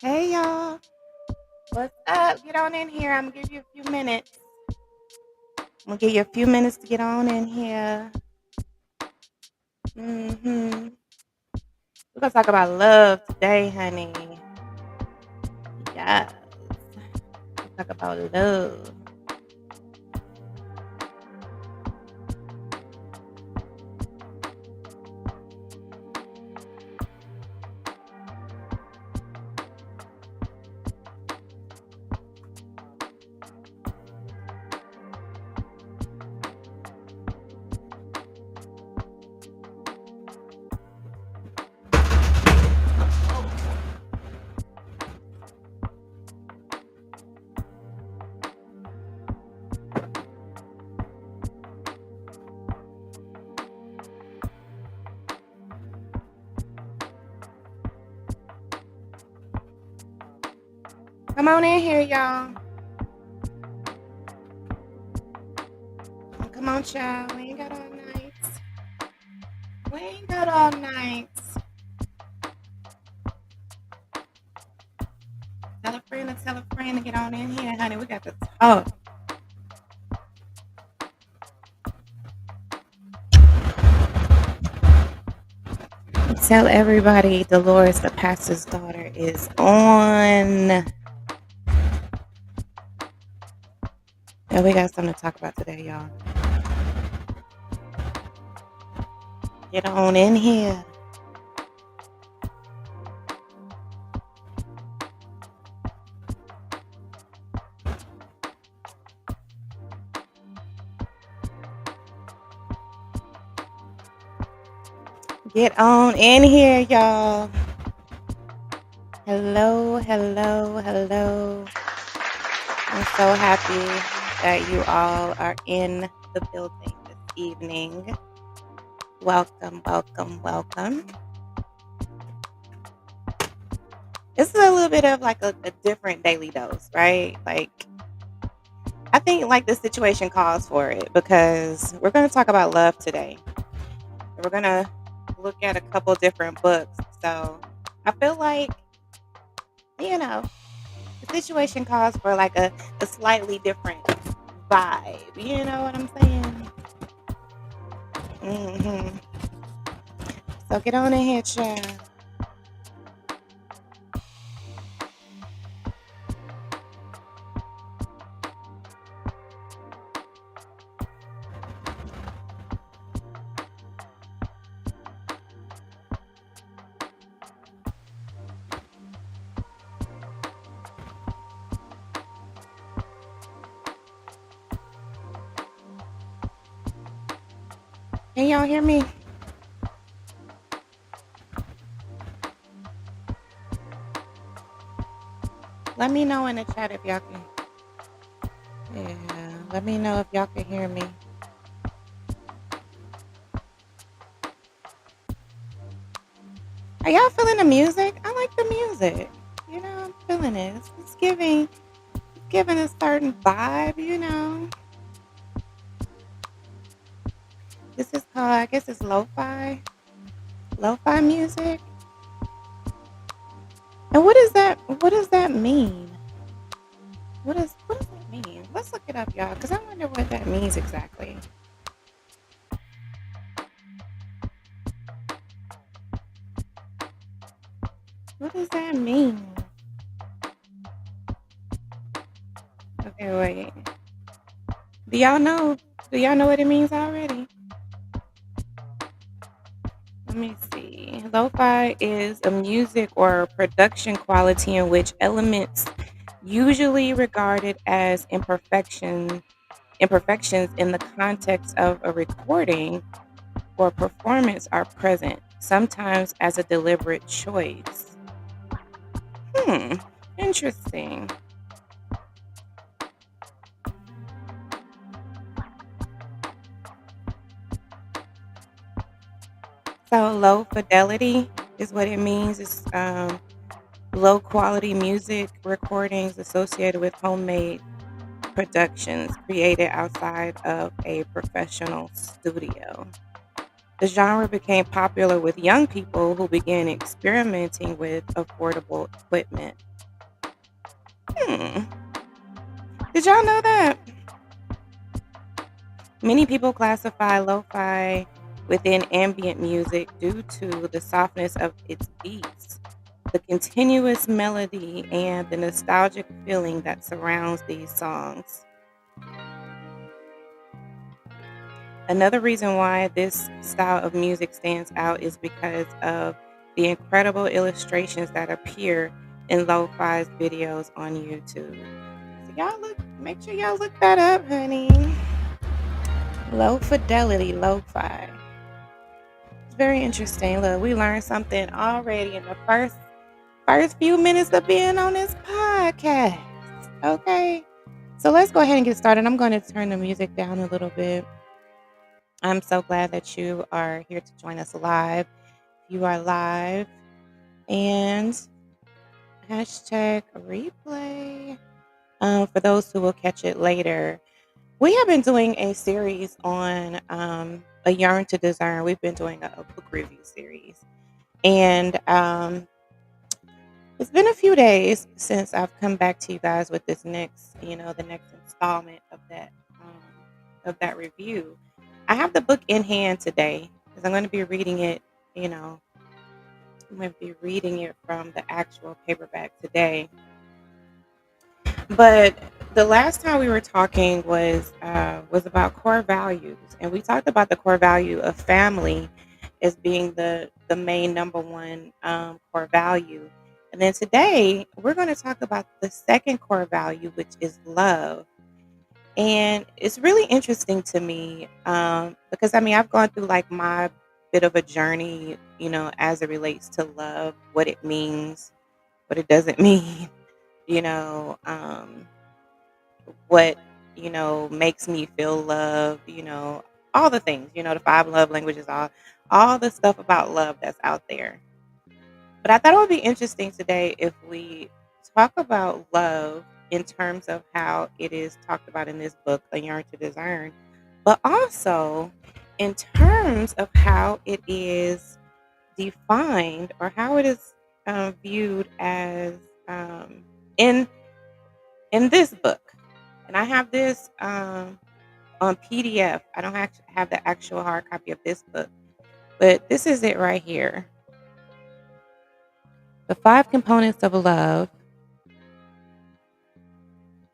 Hey y'all, what's up? Get on in here. I'm gonna give you a few minutes. I'm gonna give you a few minutes to get on in here. We're gonna talk about love today, honey. Yes, talk about love. Come on in here, y'all. Come on, child. We ain't got all night. We ain't got all night. Tell a friend to get on in here, honey. We got to talk. Tell everybody Delores, the pastor's daughter, is on. And we got something to talk about today, y'all. Get on in here. Get on in here, y'all. Hello, hello, hello. I'm so happy that you all are in the building this evening. Welcome, welcome, welcome. This is a little bit of like a different daily dose, right? Like, I think like the situation calls for it because we're going to talk about love today. We're going to look at a couple different books. So I feel like, the situation calls for like a slightly different vibe. You know what I'm saying? So get on in here, child. Can y'all hear me? Let me know in the chat if y'all can. Yeah, let me know if y'all can hear me. Are y'all feeling the music? I like the music. I'm feeling it. It's giving a certain vibe. This is called, I guess it's lo-fi music. And what does that mean? What does that mean? Let's look it up, y'all, because I wonder what that means exactly. What does that mean? Okay, wait. Do y'all know what it means already? Let me see. Lo-fi is a music or production quality in which elements usually regarded as imperfections in the context of a recording or performance are present, sometimes as a deliberate choice. Interesting. So low fidelity is what it means. It's low quality music recordings associated with homemade productions created outside of a professional studio. The genre became popular with young people who began experimenting with affordable equipment. Hmm. Did y'all know that? Many people classify lo-fi within ambient music due to the softness of its beats, the continuous melody, and the nostalgic feeling that surrounds these songs. Another reason why this style of music stands out is because of the incredible illustrations that appear in lo-fi's videos on YouTube. So y'all make sure y'all look that up, honey. Low fidelity lo-fi. It's very interesting. Look, we learned something already in the first few minutes of being on this podcast. Okay. So let's go ahead and get started. I'm going to turn the music down a little bit. I'm so glad that you are here to join us live. You are live and hashtag replay. For those who will catch it later, we have been doing a series on a Yearn to Discern. We've been doing a book review series. And it's been a few days since I've come back to you guys with this next, the next installment of that review. I have the book in hand today because I'm going to be reading it. I'm going to be reading it from the actual paperback today. But the last time we were talking was about core values, and we talked about the core value of family as being the main number one core value. And then today we're going to talk about the second core value, which is love. And it's really interesting to me because I mean I've gone through like my bit of a journey, as it relates to love, what it means, what it doesn't mean, you know. What makes me feel love, all the things, the five love languages, all the stuff about love that's out there. But I thought it would be interesting today if we talk about love in terms of how it is talked about in this book, A Yearn to Discern, but also in terms of how it is defined or how it is viewed as in this book. And I have this on PDF. I don't actually have the actual hard copy of this book, but this is it right here. The Five Components of Love.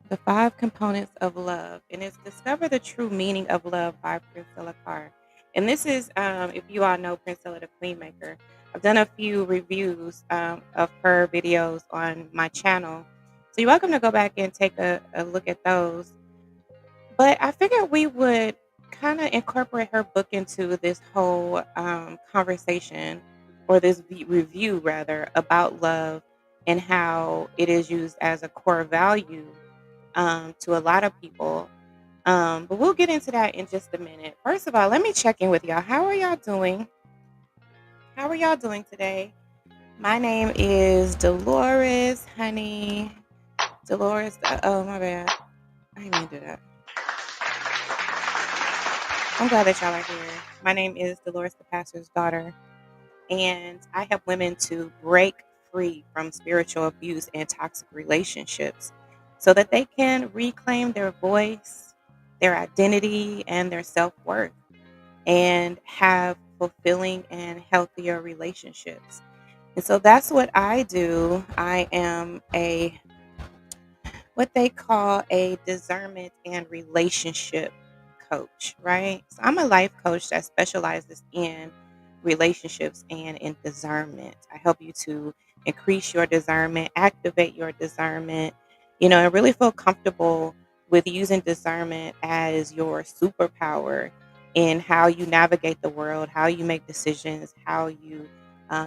The Five Components of Love. And it's Discover the True Meaning of Love by Priscilla Carr. And this is, if you all know Priscilla the Queenmaker, I've done a few reviews of her videos on my channel. So you're welcome to go back and take a look at those. But I figured we would kind of incorporate her book into this whole conversation, or this review rather, about love and how it is used as a core value to a lot of people. But we'll get into that in just a minute. First of all, let me check in with y'all. How are y'all doing? How are y'all doing today? My name is Delores, honey. Delores. Oh, my bad. I didn't mean to do that. I'm glad that y'all are here. My name is Delores, the pastor's daughter, and I help women to break free from spiritual abuse and toxic relationships so that they can reclaim their voice, their identity, and their self-worth, and have fulfilling and healthier relationships. And so that's what I do. I am what they call a discernment and relationship coach, right? So I'm a life coach that specializes in relationships and in discernment. I help you to increase your discernment, activate your discernment, and really feel comfortable with using discernment as your superpower in how you navigate the world, how you make decisions, how you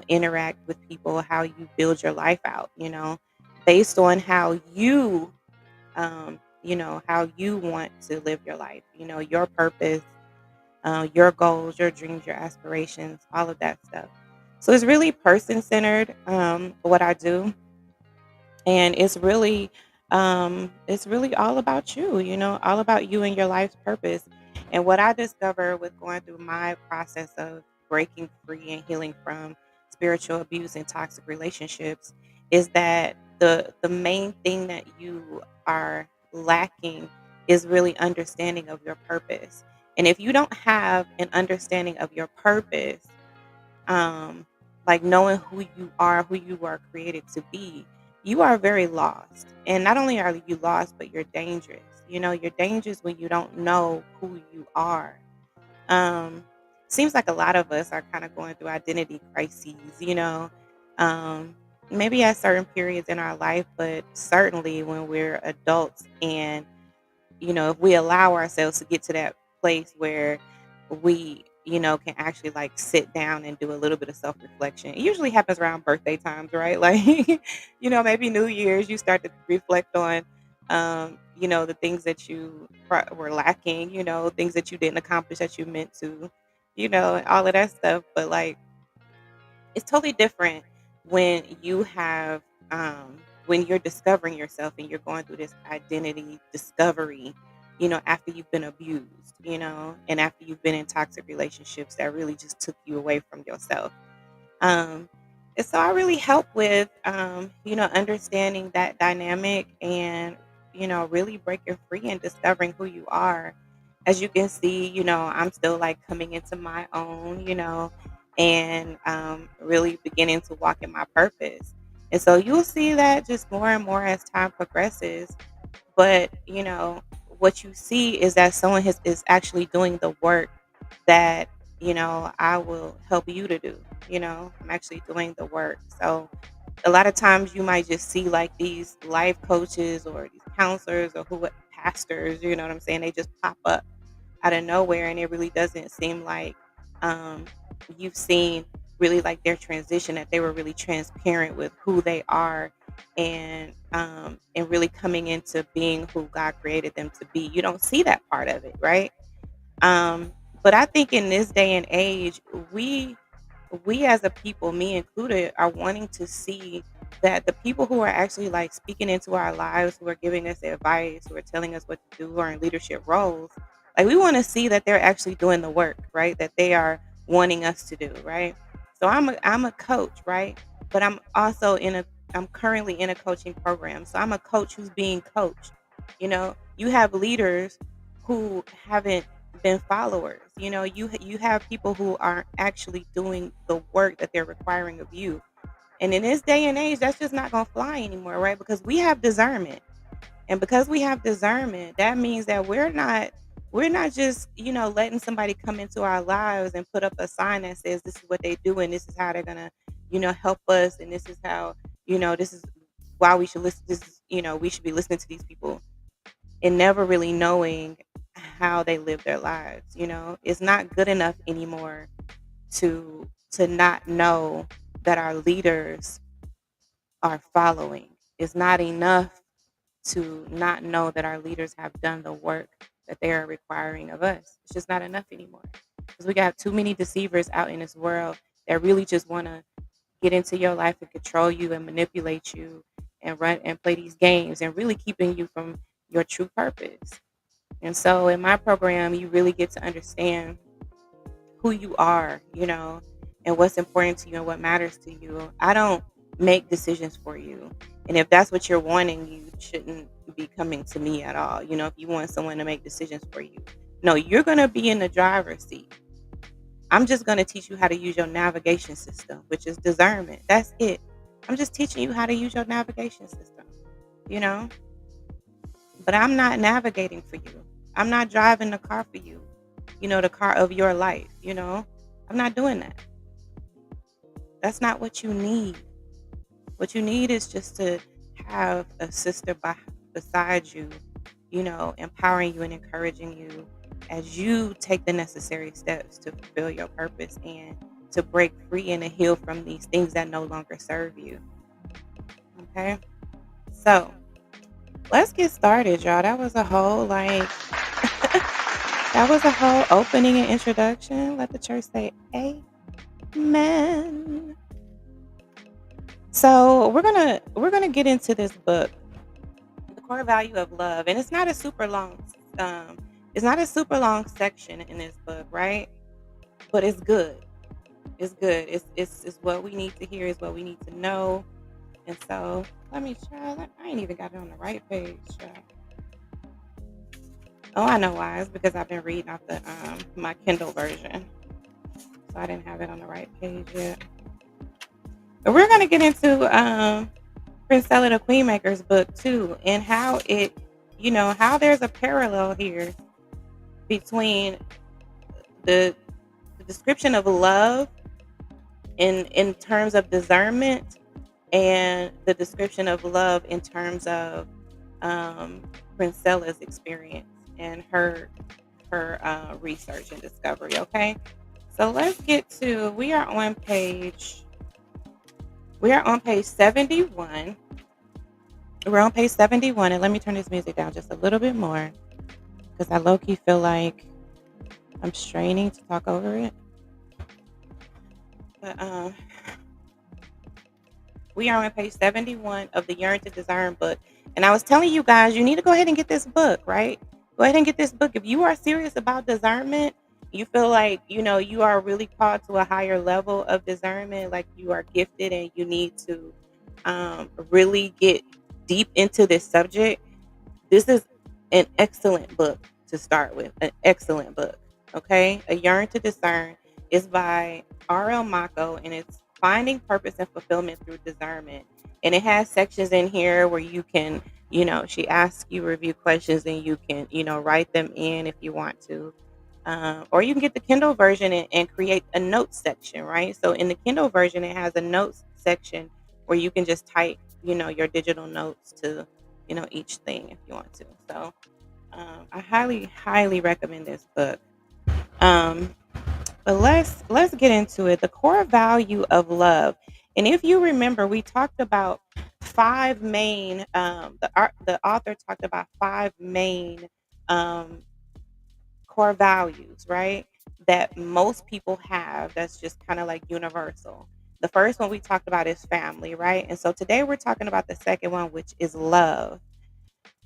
interact with people, how you build your life out, based on how you want to live your life, your purpose, your goals, your dreams, your aspirations, all of that stuff. So it's really person centered, what I do. And it's really all about you, all about you and your life's purpose. And what I discovered with going through my process of breaking free and healing from spiritual abuse and toxic relationships is that the main thing that you are lacking is really understanding of your purpose. And if you don't have an understanding of your purpose, um, like knowing who you are created to be, you are very lost. And not only are you lost, but you're dangerous. You're dangerous when you don't know who you are. Um, Seems like a lot of us are kind of going through identity crises. Um, Maybe at certain periods in our life, but certainly when we're adults and if we allow ourselves to get to that place where we can actually like sit down and do a little bit of self reflection. It usually happens around birthday times, right? Like, maybe New Year's, you start to reflect on, the things that you were lacking, things that you didn't accomplish that you meant to, and all of that stuff. But like, it's totally different when you have when you're discovering yourself and you're going through this identity discovery, after you've been abused, and after you've been in toxic relationships that really just took you away from yourself. um, and so I really help with, understanding that dynamic and, really breaking free and discovering who you are. As you can see, I'm still like coming into my own, and really beginning to walk in my purpose. And so you'll see that just more and more as time progresses. But, what you see is that someone is actually doing the work that, I will help you to do. I'm actually doing the work. So a lot of times you might just see like these life coaches or these counselors or who pastors, you know what I'm saying? They just pop up out of nowhere, and it really doesn't seem like um, you've seen really like their transition, that they were really transparent with who they are, and really coming into being who God created them to be. You don't see that part of it, right? um, but I think in this day and age, we we as a people, me included, are wanting to see that the people who are actually like speaking into our lives, who are giving us advice, who are telling us what to do, who are in leadership roles, like we want to see that they're actually doing the work, right? That they are wanting us to do, right? So I'm a coach, right? But I'm currently in a coaching program. So I'm a coach who's being coached. You have leaders who haven't been followers. You have people who aren't actually doing the work that they're requiring of you. And in this day and age, that's just not going to fly anymore, right? Because we have discernment. And because we have discernment, that means that we're not just, letting somebody come into our lives and put up a sign that says this is what they do and this is how they're going to, help us, and this is how, this is why we should listen, this is, we should be listening to these people, and never really knowing how they live their lives. It's not good enough anymore to not know that our leaders are following. It's not enough to not know that our leaders have done the work that they are requiring of us. It's just not enough anymore, because we got too many deceivers out in this world that really just want to get into your life and control you and manipulate you and run and play these games, and really keeping you from your true purpose. And so in my program, you really get to understand who you are, and what's important to you and what matters to you. I don't make decisions for you. And if that's what you're wanting, you shouldn't be coming to me at all. If you want someone to make decisions for you, no, you're going to be in the driver's seat. I'm just going to teach you how to use your navigation system, which is discernment. That's it. I'm just teaching you how to use your navigation system, you know? But I'm not navigating for you. I'm not driving the car for you, the car of your life. I'm not doing that. That's not what you need. What you need is just to have a sister beside you, empowering you and encouraging you as you take the necessary steps to fulfill your purpose and to break free and to heal from these things that no longer serve you. Okay? So, let's get started, y'all. That was a whole that was a whole opening and introduction. Let the church say amen. So we're gonna get into this book, The Core Value of Love. And it's not a super long section in this book, right? But it's good. It's good. It's what we need to hear. It's what we need to know. And so let me try. I ain't even got it on the right page. Oh, I know why. It's because I've been reading off the my Kindle version, so I didn't have it on the right page yet. But we're gonna get into Princella the Queenmaker's book too, and how it, how there's a parallel here between the the description of love in terms of discernment, and the description of love in terms of um, Princella's experience and her research and discovery. Okay, so let's get to. We are on page 71. We're on page 71, and let me turn this music down just a little bit more because I low key feel like I'm straining to talk over it. But we are on page 71 of the Yearn to Discern book. And I was telling you guys, you need to go ahead and get this book, right? Go ahead and get this book. If you are serious about discernment, you feel like, you are really called to a higher level of discernment, like you are gifted and you need to really get deep into this subject. This is an excellent book to start with. An excellent book. Okay. A Yearn to Discern is by R.L. Maco, and it's finding purpose and fulfillment through discernment. And it has sections in here where you can, she asks you review questions and you can, write them in if you want to. Or you can get the Kindle version and create a notes section, right? So in the Kindle version, it has a notes section where you can just type, your digital notes to, each thing if you want to. So I highly, highly recommend this book. Um, but let's get into it. The core value of love. And if you remember, we talked about five main. The author talked about five main um, core values, right? That most people have. That's just kind of like universal. The first one we talked about is family, right? And so today we're talking about the second one, which is love.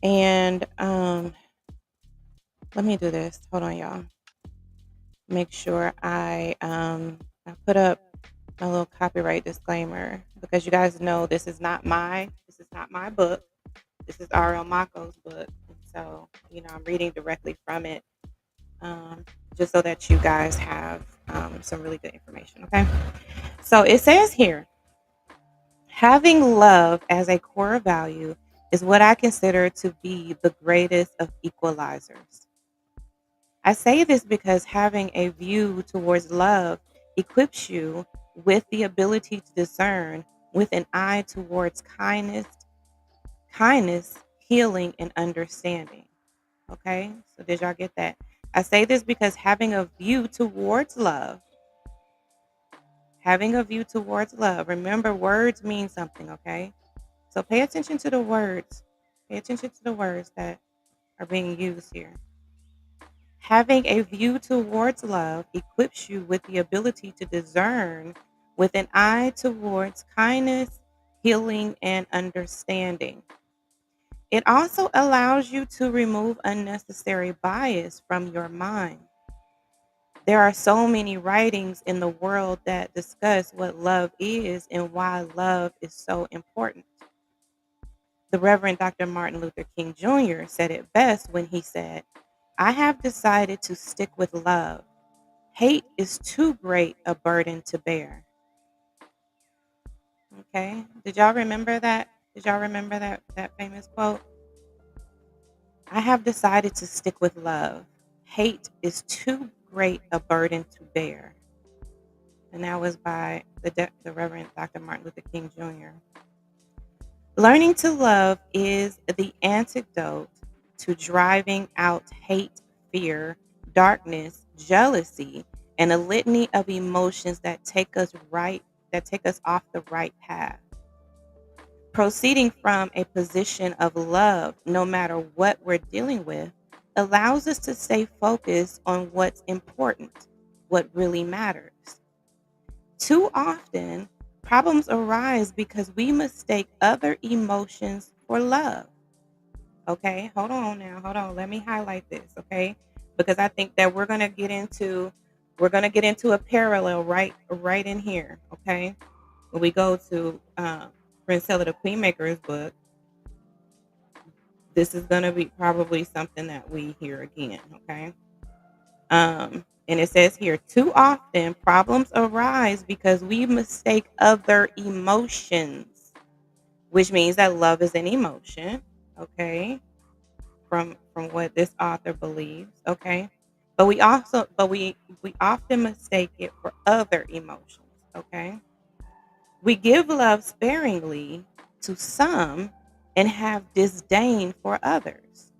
And let me do this. Hold on, y'all. Make sure I put up my little copyright disclaimer, because you guys know this is not my book. This is R.L. Mako's book. And so, I'm reading directly from it, um, just so that you guys have some really good information. Okay. So it says here, having love as a core value is what I consider to be the greatest of equalizers. I say this because having a view towards love equips you with the ability to discern with an eye towards kindness, healing, and understanding. Okay? So did y'all get that? I say this because having a view towards love, remember words mean something, okay? So pay attention to the words. Pay attention to the words that are being used here. Having a view towards love equips you with the ability to discern with an eye towards kindness, healing, and understanding. It also allows you to remove unnecessary bias from your mind. There are so many writings in the world that discuss what love is and why love is so important. The Reverend Dr. Martin Luther King Jr. said it best when he said, I have decided to stick with love. Hate is too great a burden to bear. Okay. Did y'all remember that? Did y'all remember that famous quote? I have decided to stick with love. Hate is too great a burden to bear. And that was by the Reverend Dr. Martin Luther King Jr. Learning to love is the antidote to driving out hate, fear, darkness, jealousy, and a litany of emotions that take us off the right path. Proceeding from a position of love, no matter what we're dealing with, allows us to stay focused on what's important, what really matters. Too often, problems arise because we mistake other emotions for love. Okay, hold on now. Hold on. Let me highlight this, okay? Because I think that we're going to get into We're going to get into a parallel right in here, okay? When we go to Princella the Queenmaker's book, this is going to be probably something that we hear again, okay? And it says here, too often problems arise because we mistake other emotions, which means that love is an emotion, okay? From what this author believes, okay? But we often mistake it for other emotions, okay? We give love sparingly to some and have disdain for others.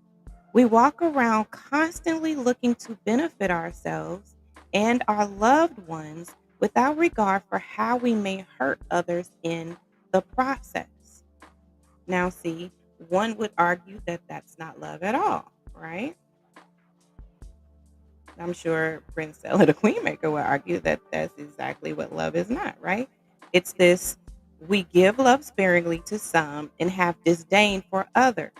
We walk around constantly looking to benefit ourselves and our loved ones without regard for how we may hurt others in the process. Now, see, one would argue that that's not love at all, right? I'm sure Prince Ella the Queenmaker would argue that that's exactly what love is not, right? It's this: we give love sparingly to some and have disdain for others.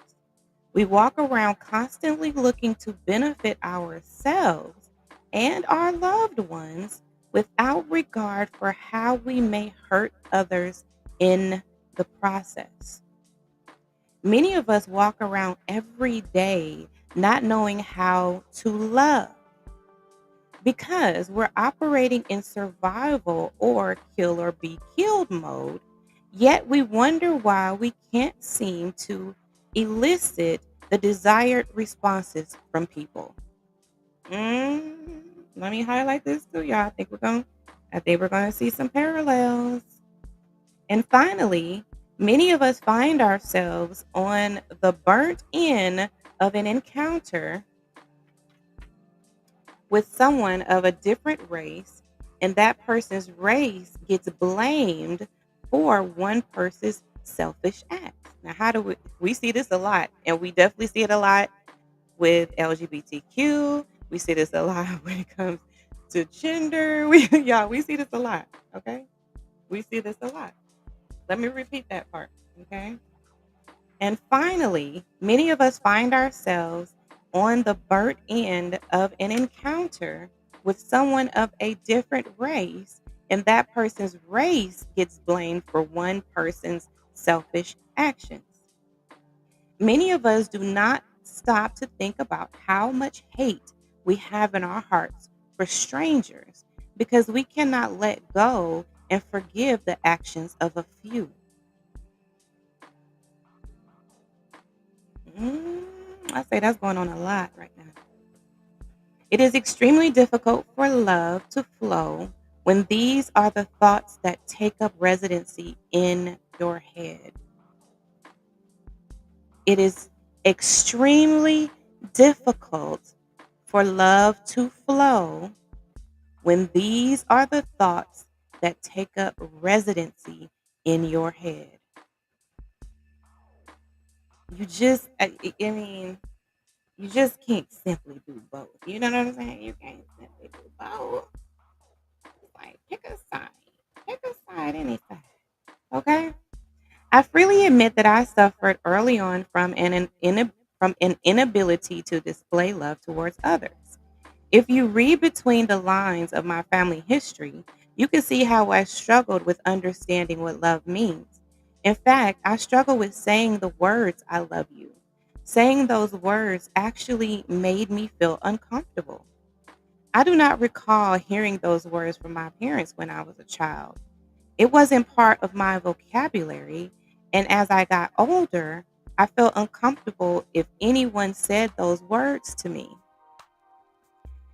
We walk around constantly looking to benefit ourselves and our loved ones without regard for how we may hurt others in the process. Many of us walk around every day not knowing how to love because we're operating in survival or kill or be killed mode, yet we wonder why we can't seem to elicit the desired responses from people. Mm, Let me highlight this too, y'all. I think we're gonna see some parallels. And finally, many of us find ourselves on the burnt end of an encounter with someone of a different race, and that person's race gets blamed for one person's selfish acts. Now, how do we see this a lot? And we definitely see it a lot with LGBTQ. We see this a lot when it comes to gender. We see this a lot. Okay, we see this a lot. Let me repeat that part. Okay. And finally, many of us find ourselves on the burnt end of an encounter with someone of a different race, and that person's race gets blamed for one person's selfish actions. Many of us do not stop to think about how much hate we have in our hearts for strangers because we cannot let go and forgive the actions of a few. Mm, I say that's going on a lot right now. It is extremely difficult for love to flow when these are the thoughts that take up residency in your head. It is extremely difficult for love to flow when these are the thoughts that take up residency in your head. I mean, you just can't simply do both. You know what I'm saying? You can't simply do both. It's like pick a side. Pick a side, any side. Okay. I freely admit that I suffered early on from an inability to display love towards others. If you read between the lines of my family history, you can see how I struggled with understanding what love means. In fact, I struggle with saying the words I love you. Saying those words actually made me feel uncomfortable. I do not recall hearing those words from my parents when I was a child. It wasn't part of my vocabulary, and as I got older, I felt uncomfortable if anyone said those words to me.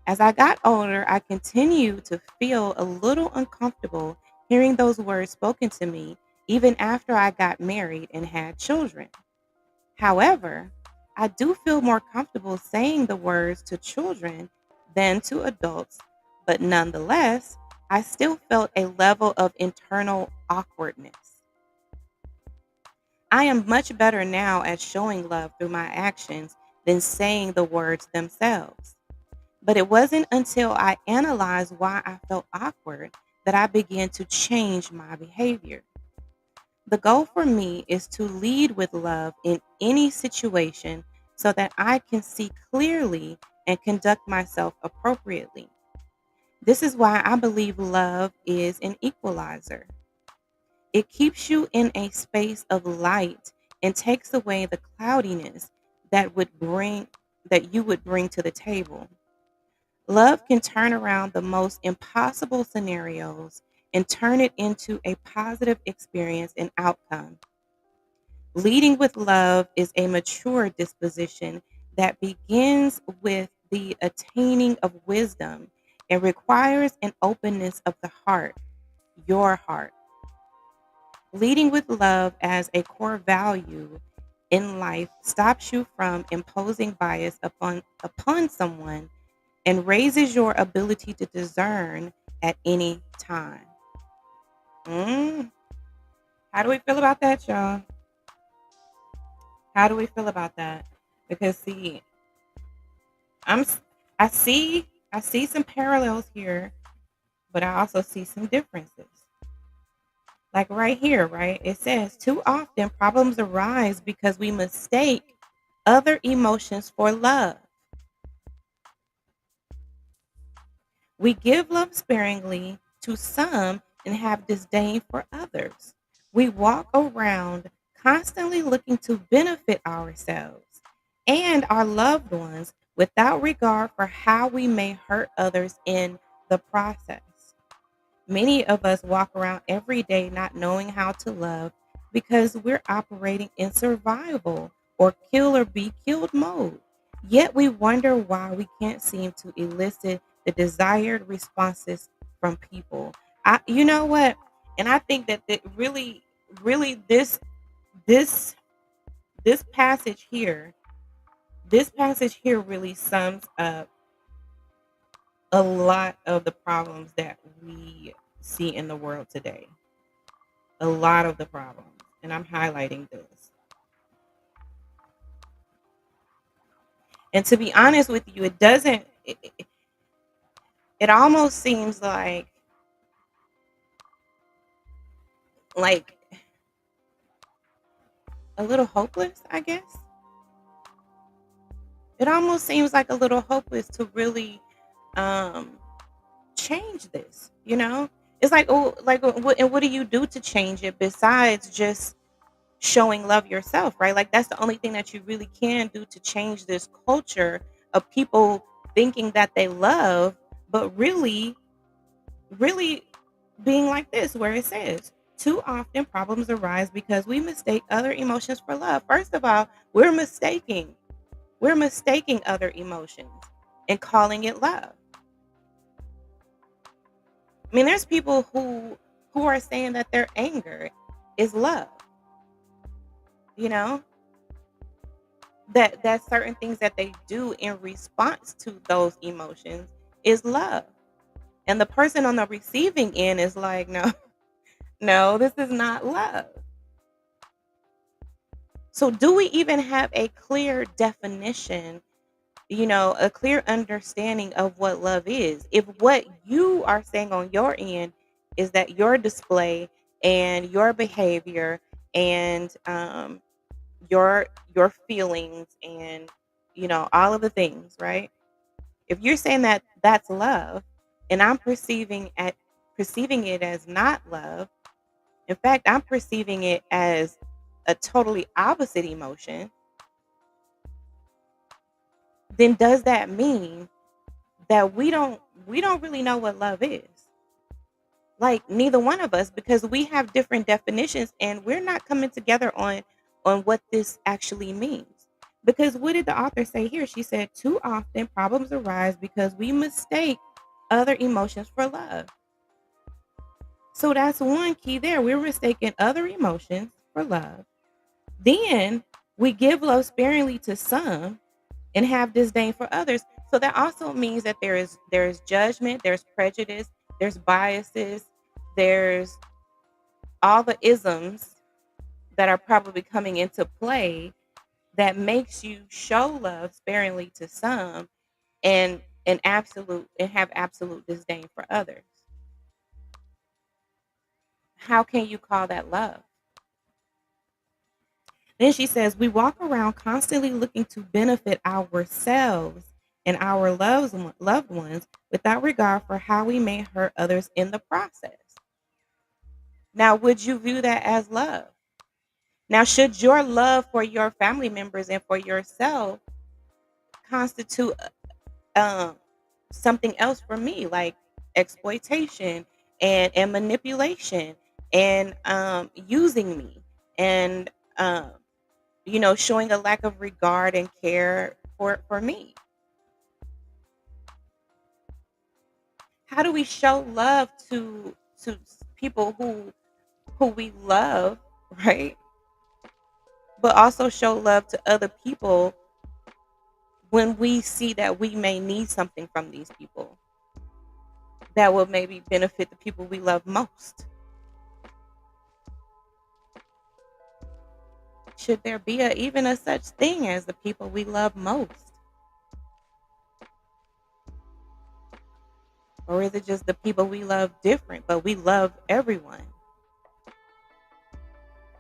As I got older, I continued to feel a little uncomfortable hearing those words spoken to me, even after I got married and had children. However, I do feel more comfortable saying the words to children than to adults, but nonetheless, I still felt a level of internal awkwardness. I am much better now at showing love through my actions than saying the words themselves. But it wasn't until I analyzed why I felt awkward that I began to change my behavior. The goal for me is to lead with love in any situation so that I can see clearly and conduct myself appropriately. This is why I believe love is an equalizer. It keeps you in a space of light and takes away the cloudiness that would bring that you would bring to the table. Love can turn around the most impossible scenarios and turn it into a positive experience and outcome. Leading with love is a mature disposition that begins with the attaining of wisdom and requires an openness of the heart, your heart. Leading with love as a core value in life stops you from imposing bias upon someone and raises your ability to discern at any time. Mm, how do we feel about that, y'all? How do we feel about that? Because see, I'm s- I see some parallels here, but I also see some differences. Like right here, right? It says too often problems arise because we mistake other emotions for love. We give love sparingly to some and have disdain for others. We walk around constantly looking to benefit ourselves and our loved ones without regard for how we may hurt others in the process. Many of us walk around every day not knowing how to love because we're operating in survival or kill or be killed mode. Yet we wonder why we can't seem to elicit the desired responses from people. You know what? And I think that really, this, this passage here, this passage here really sums up a lot of the problems that we see in the world today. A lot of the problems, and I'm highlighting this. And to be honest with you, it doesn't. It almost seems like a little hopeless. I guess it almost seems like a little hopeless to really um, change this. You know, it's like, oh, like what do you do to change it besides just showing love yourself, right? Like that's the only thing that you really can do to change this culture of people thinking that they love, but really being like this, where it says, too often problems arise because we mistake other emotions for love. First of all, we're mistaking other emotions and calling it love. I mean, there's people who are saying that their anger is love, you know, that certain things that they do in response to those emotions is love. And the person on the receiving end is like, no, no, this is not love. So do we even have a clear definition, a clear understanding of what love is? If what you are saying on your end is that your display and your behavior and your your feelings and all of the things, right? If you're saying that that's love and I'm perceiving it as not love, in fact, I'm perceiving it as a totally opposite emotion, then does that mean that we don't really know what love is? Like neither one of us, because we have different definitions and we're not coming together on what this actually means. Because what did the author say here? She said too often problems arise because we mistake other emotions for love. So that's one key there. We're mistaking other emotions for love. Then we give love sparingly to some and have disdain for others. So that also means that there's judgment, there's prejudice, there's biases, there's all the isms that are probably coming into play that makes you show love sparingly to some and have absolute disdain for others. How can you call that love? Then she says, we walk around constantly looking to benefit ourselves and our loved ones without regard for how we may hurt others in the process. Now, would you view that as love? Now, should your love for your family members and for yourself constitute um, something else for me, like exploitation and manipulation and using me and showing a lack of regard and care for me? How do we show love to people who we love, right? But also show love to other people when we see that we may need something from these people that will maybe benefit the people we love most. Should there be even a such thing as the people we love most? Or is it just the people we love different, but we love everyone?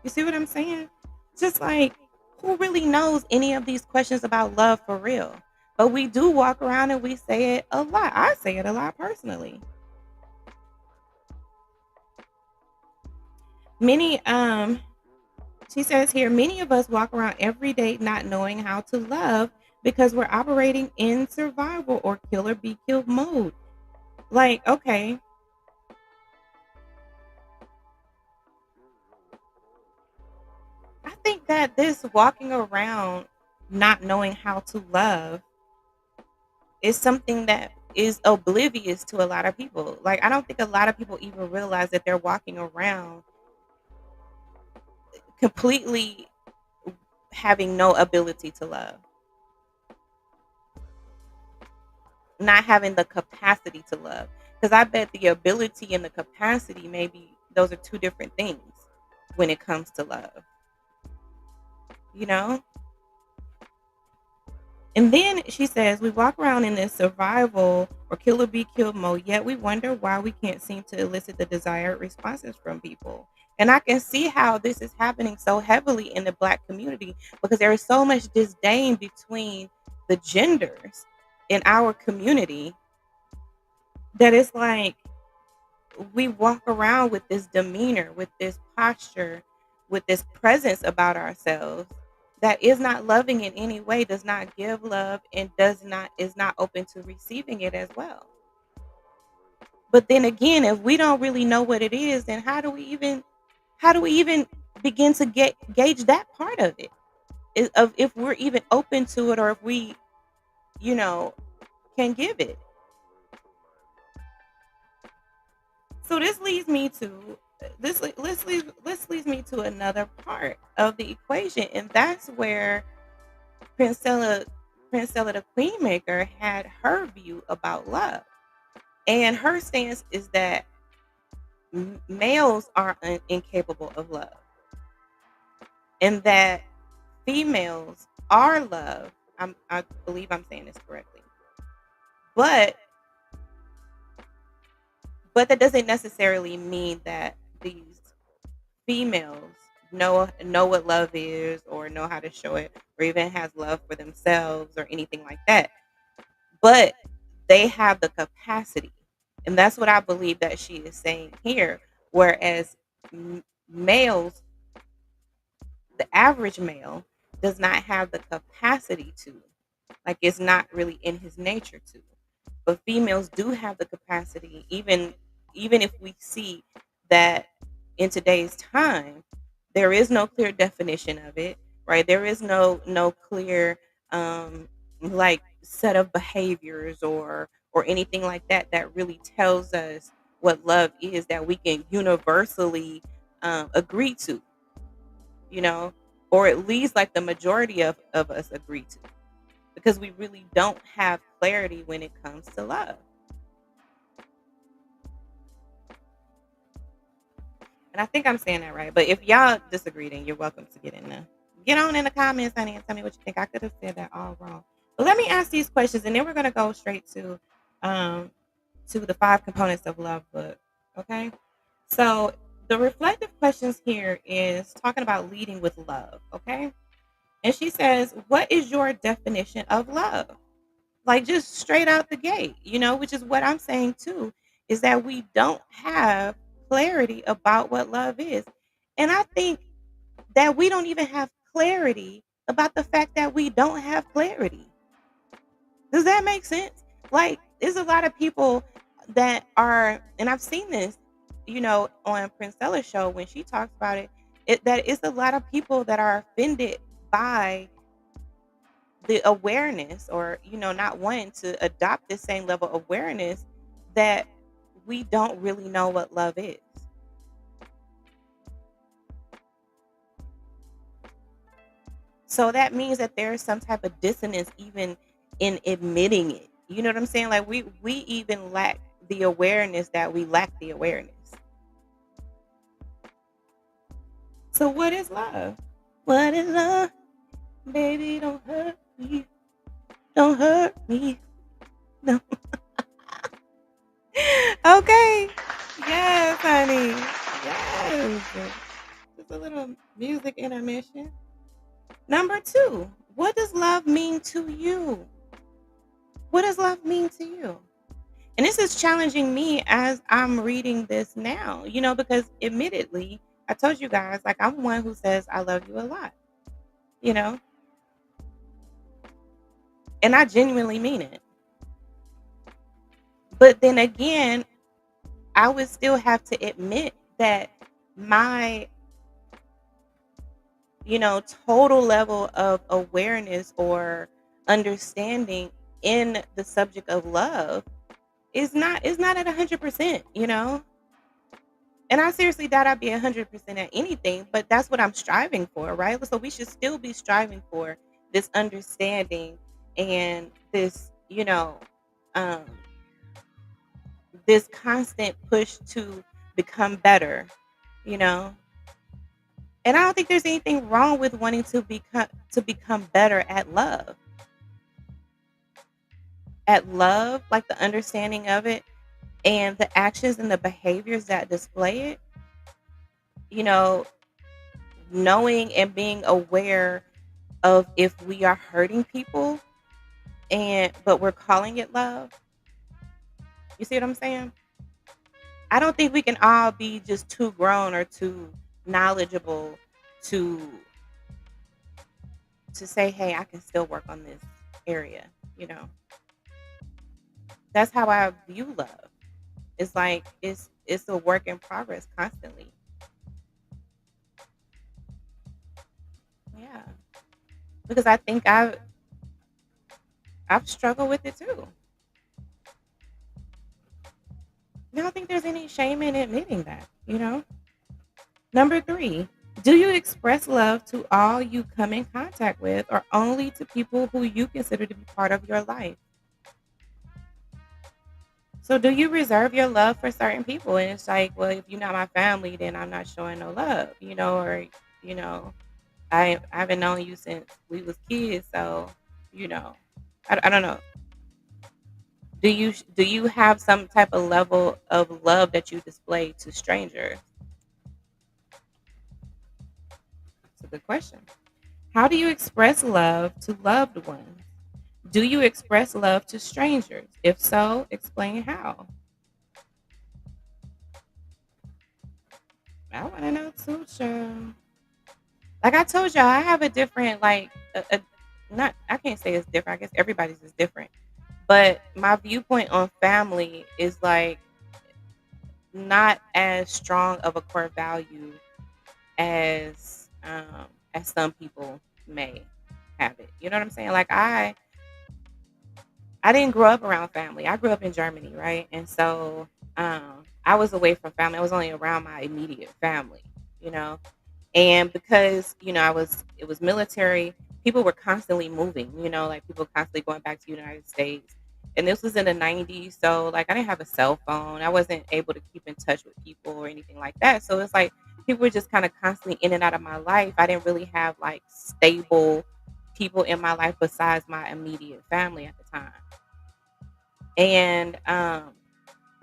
You see what I'm saying? Just like, who really knows any of these questions about love for real? But we do walk around and we say it a lot. I say it a lot personally. Many She says here, many of us walk around every day not knowing how to love because we're operating in survival or kill or be killed mode. Like, okay, I think that this walking around not knowing how to love is something that is oblivious to a lot of people. Like, I don't think a lot of people even realize that they're walking around completely having no ability to love, not having the capacity to love. Because I bet the ability and the capacity, maybe those are two different things when it comes to love, you know? And then she says, we walk around in this survival or kill or be killed mode, yet we wonder why we can't seem to elicit the desired responses from people. And I can see how this is happening so heavily in the Black community because there is so much disdain between the genders in our community that it's like we walk around with this demeanor, with this posture, with this presence about ourselves that is not loving in any way, does not give love, and does not is not open to receiving it as well. But then again, if we don't really know what it is, then how do we even begin to gauge that part of it? Of if we're even open to it or if we, you know, can give it. So this leads me to another part of the equation, and that's where Princella Princella the Queenmaker had her view about love, and her stance is that males are incapable of love, and that females are love. I believe I'm saying this correctly, but that doesn't necessarily mean that these females know what love is or know how to show it or even has love for themselves or anything like that, but they have the capacity, and that's what I believe that she is saying here. Whereas males, the average male, does not have the capacity to, like, it's not really in his nature to, but females do have the capacity, even if we see that in today's time there is no clear definition of it, right? There is no clear like set of behaviors or anything like that that really tells us what love is that we can universally agree to, you know, or at least like the majority of us agree to, because we really don't have clarity when it comes to love. And I think I'm saying that right. But if y'all disagree, then you're welcome to get on in the comments, honey, and tell me what you think. I could have said that all wrong. But let me ask these questions, and then we're gonna go straight um to the five components of love book. Okay. So the reflective questions here is talking about leading with love. Okay. And she says, what is your definition of love? like just straight out the gate, which is what I'm saying too, is that we don't have clarity about what love is. And I think that we don't even have clarity about the fact that we don't have clarity. Does that make sense? Like, there's a lot of people that are, and I've seen this, on Princella's show when she talks about it, that it's a lot of people that are offended by the awareness, or not wanting to adopt the same level of awareness that we don't really know what love is. So that means that there's some type of dissonance even in admitting it. You know what I'm saying? Like, we even lack the awareness that we lack the awareness. So what is love? What is love? Baby, don't hurt me. Don't hurt me. No. Okay. Yes, honey. Yes. Just a little music intermission. Number two, what does love mean to you? What does love mean to you? And this is challenging me as I'm reading this now, because admittedly, I told you guys, like, I'm one who says I love you a lot, you know, and I genuinely mean it. But then again, I would still have to admit that my, total level of awareness or understanding in the subject of love is not at 100%, And I seriously doubt I'd be 100% at anything, but that's what I'm striving for, right? So we should still be striving for this understanding and this, um, this constant push to become better, you know. And I don't think there's anything wrong with wanting to become better at love, like the understanding of it and the actions and the behaviors that display it. You know, knowing and being aware of if we are hurting people and but we're calling it love. You see what I'm saying? I don't think we can all be just too grown or too knowledgeable to to say, "Hey, I can still work on this area." You know, that's how I view love. It's like it's a work in progress constantly. Yeah, because I think I've struggled with it too. I don't think there's any shame in admitting that. Number three, do you express love to all you come in contact with or only to people who you consider to be part of your life? So, do you reserve your love for certain people? And it's like, well, if you're not my family, then I'm not showing no love, or, you know, I haven't known you since we was kids. So, you know, I don't know. Do you have some type of level of love that you display to strangers? It's a good question. How do you express love to loved ones? Do you express love to strangers? If so, explain how. I want to know too, child. Like I told y'all, I have a different, like, not, I can't say it's different. I guess everybody's is different. But my viewpoint on family is like not as strong of a core value as some people may have it. You know what I'm saying? Like I didn't grow up around family. I grew up in Germany, right? And so I was away from family. I was only around my immediate family, you know. And because, it was military, people were constantly moving, like people constantly going back to the United States. And this was in the 90s. So, like, I didn't have a cell phone. I wasn't able to keep in touch with people or anything like that. So, it's like people were just kind of constantly in and out of my life. I didn't really have like stable people in my life besides my immediate family at the time. And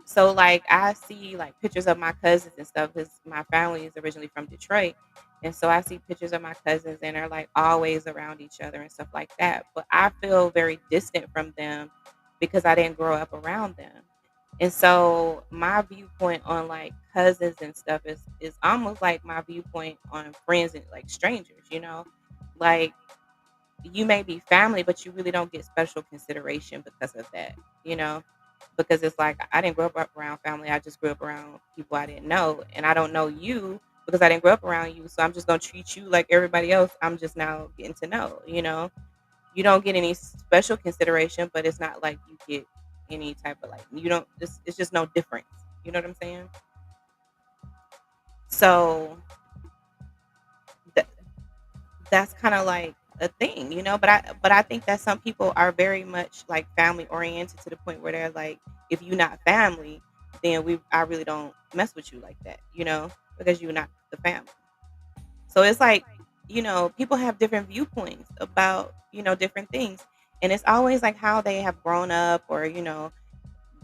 so like I see like pictures of my cousins and stuff because my family is originally from Detroit. And so I see pictures of my cousins and they're like always around each other and stuff like that. But I feel very distant from them because I didn't grow up around them. And so my viewpoint on like cousins and stuff is almost like my viewpoint on friends and like strangers, you know? Like you may be family, but you really don't get special consideration because of that, you know? Because it's like I didn't grow up around family. I just grew up around people I didn't know. And I don't know you because I didn't grow up around you. So I'm just gonna treat you like everybody else. I'm just now getting to know, you know? You don't get any special consideration, but it's not like you get any type of like you don't it's just no difference. You know what I'm saying? So th- that's kind of like a thing, you know. But I think that some people are very much like family oriented to the point where they're like, if you're not family, then we I really don't mess with you like that, you know, because you're not the family. So it's like, you know, people have different viewpoints about, you know, different things. And it's always like how they have grown up or, you know,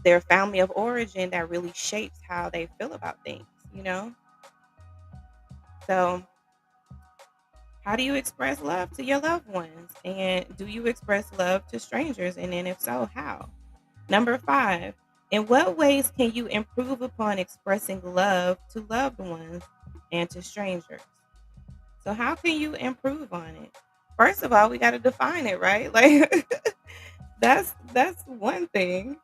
their family of origin that really shapes how they feel about things, you know? So, how do you express love to your loved ones? And do you express love to strangers? And then, if so, how? Number five, in what ways can you improve upon expressing love to loved ones and to strangers? So, how can you improve on it? First of all, we got to define it, right? Like, that's one thing.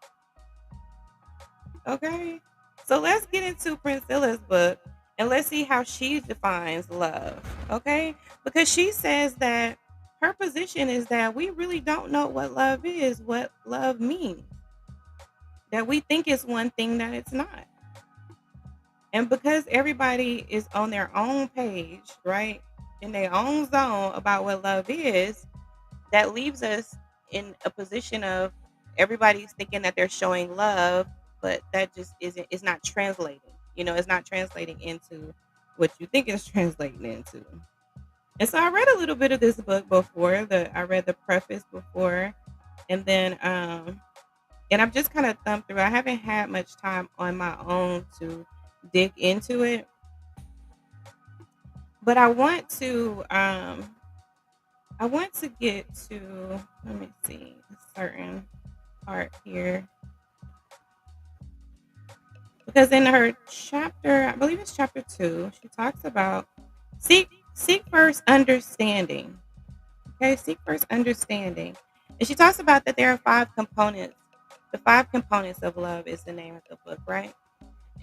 Okay. So let's get into Priscilla's book and let's see how she defines love. Okay. Because she says that her position is that we really don't know what love is, what love means, that we think it's one thing that it's not. And because everybody is on their own page, right, in their own zone about what love is, that leaves us in a position of everybody's thinking that they're showing love, but that just isn't it's not translating. You know, it's not translating into what you think it's translating into. And so I read a little bit of this book before. I read the preface before and then and I've just kind of thumbed through. I haven't had much time on my own to dig into it, but I want to get to, let me see, a certain part here. Because in her chapter, I believe it's chapter 2, she talks about seek first understanding. Okay, seek first understanding. And she talks about that there are five components. The five components of love is the name of the book, right?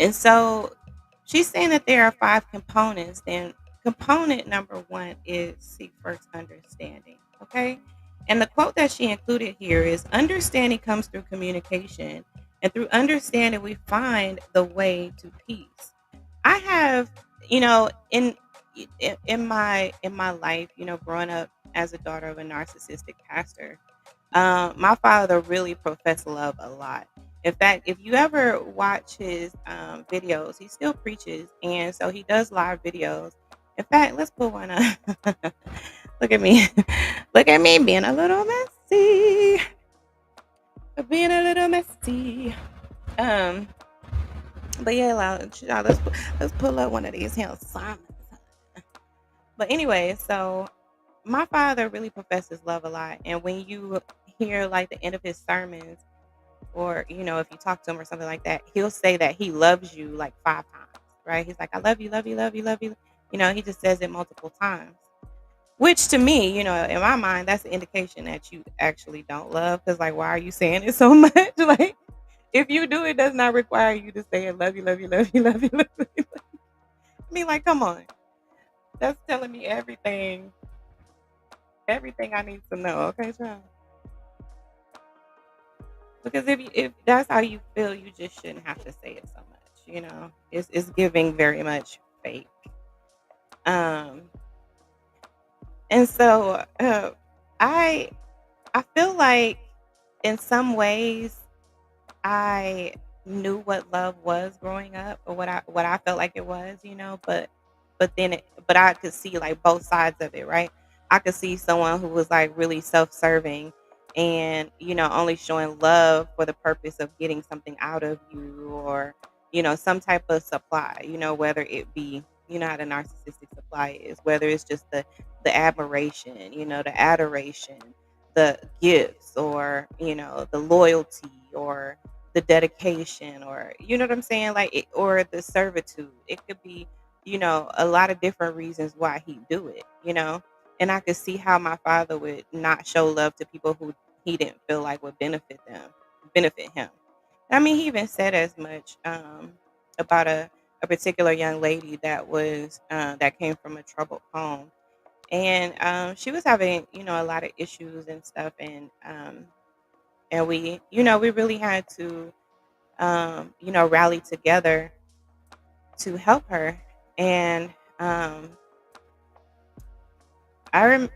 And so she's saying that there are five components. And component number one is seek first understanding. Okay. And the quote that she included here is understanding comes through communication. And through understanding, we find the way to peace. I have, you know, in my life, you know, growing up as a daughter of a narcissistic pastor, my father really professed love a lot. In fact, if you ever watch his videos, he still preaches, and so he does live videos. In fact, let's put one up. Look at me, look at me being a little messy, being a little messy. Um, but yeah, let's pull up one of these here songs. But anyway, so my father really professes love a lot, and when you hear like the end of his sermons or you know if you talk to him or something like that, he'll say that he loves you like five times, right? He's like, I love you, love you, love you, love you. You know, he just says it multiple times, which to me, you know, in my mind, that's an indication that you actually don't love, because like, why are you saying it so much? Like, if you do, it does not require you to say it, love you, love you, love you, love you, love you. I mean, like, come on, that's telling me everything I need to know. Okay, child. Because if that's how you feel, you just shouldn't have to say it so much. You know, it's giving very much fake. Um, and so I I feel like in some ways I knew what love was growing up, or what I felt like it was. You know, but I could see like both sides of it, right? I could see someone who was like really self-serving and you know only showing love for the purpose of getting something out of you or you know some type of supply, you know, whether it be You know how the narcissistic supply is, whether it's just the admiration, the adoration, the gifts, or the loyalty, or the dedication, or you know what I'm saying, like or the servitude. It could be a lot of different reasons why he do it. And I could see how my father would not show love to people who he didn't feel like would benefit him. I mean, he even said as much about a particular young lady that came from a troubled home, and she was having a lot of issues and stuff, and we really had to rally together to help her. And I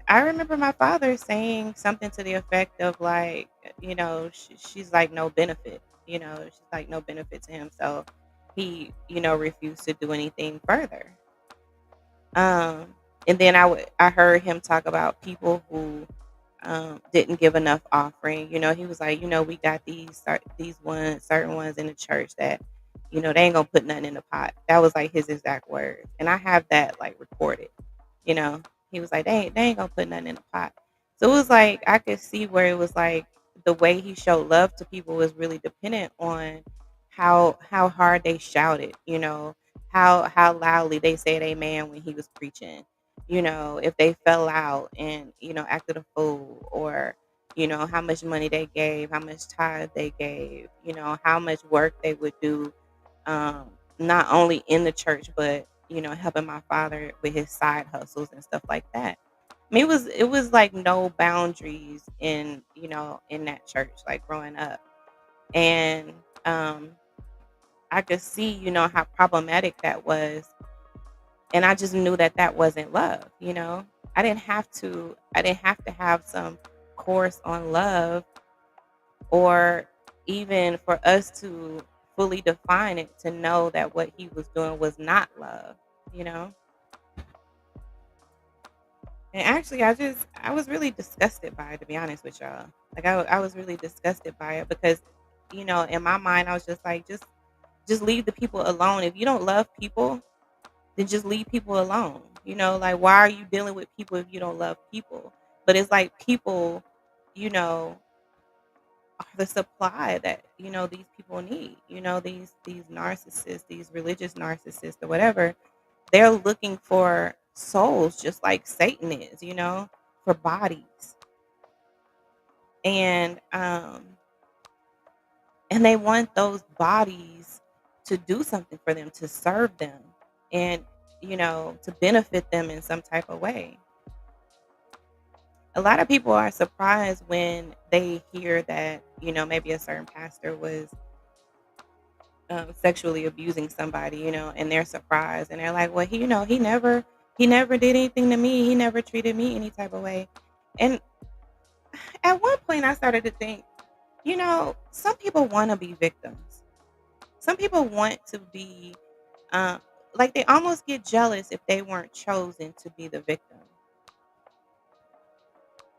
remember my father saying something to the effect of like, she's like no benefit, she's like no benefit to him. So he, refused to do anything further. Um, and then I heard him talk about people who didn't give enough offering. He was like, we got these certain ones in the church that, they ain't gonna put nothing in the pot. That was like his exact words, and I have that like recorded. You know, he was like, they ain't gonna put nothing in the pot. So it was like I could see where it was like the way he showed love to people was really dependent on how hard they shouted. How loudly they said amen when he was preaching. If they fell out and acted a fool, or how much money they gave, how much tithe they gave, how much work they would do, not only in the church but helping my father with his side hustles and stuff like that. I mean, it was like no boundaries in that church, like growing up. And um I could see how problematic that was, and I just knew that that wasn't love. I didn't have to have some course on love, or even for us to fully define it to know that what he was doing was not love you know and actually I was really disgusted by it, to be honest with y'all. Like I was really disgusted by it because in my mind I was just like, just leave the people alone. If you don't love people, then just leave people alone. Like, why are you dealing with people if you don't love people? But it's like people, you know, are the supply that these people need. These narcissists, these religious narcissists, or whatever. They're looking for souls, just like Satan is. For bodies, and they want those bodies to do something for them, to serve them, and to benefit them in some type of way. A lot of people are surprised when they hear that maybe a certain pastor was sexually abusing somebody, and they're surprised, and they're like, well, he never did anything to me, he never treated me any type of way. And at one point I started to think, some people want to be victims. Some people want to be, uh, like, they almost get jealous if they weren't chosen to be the victim.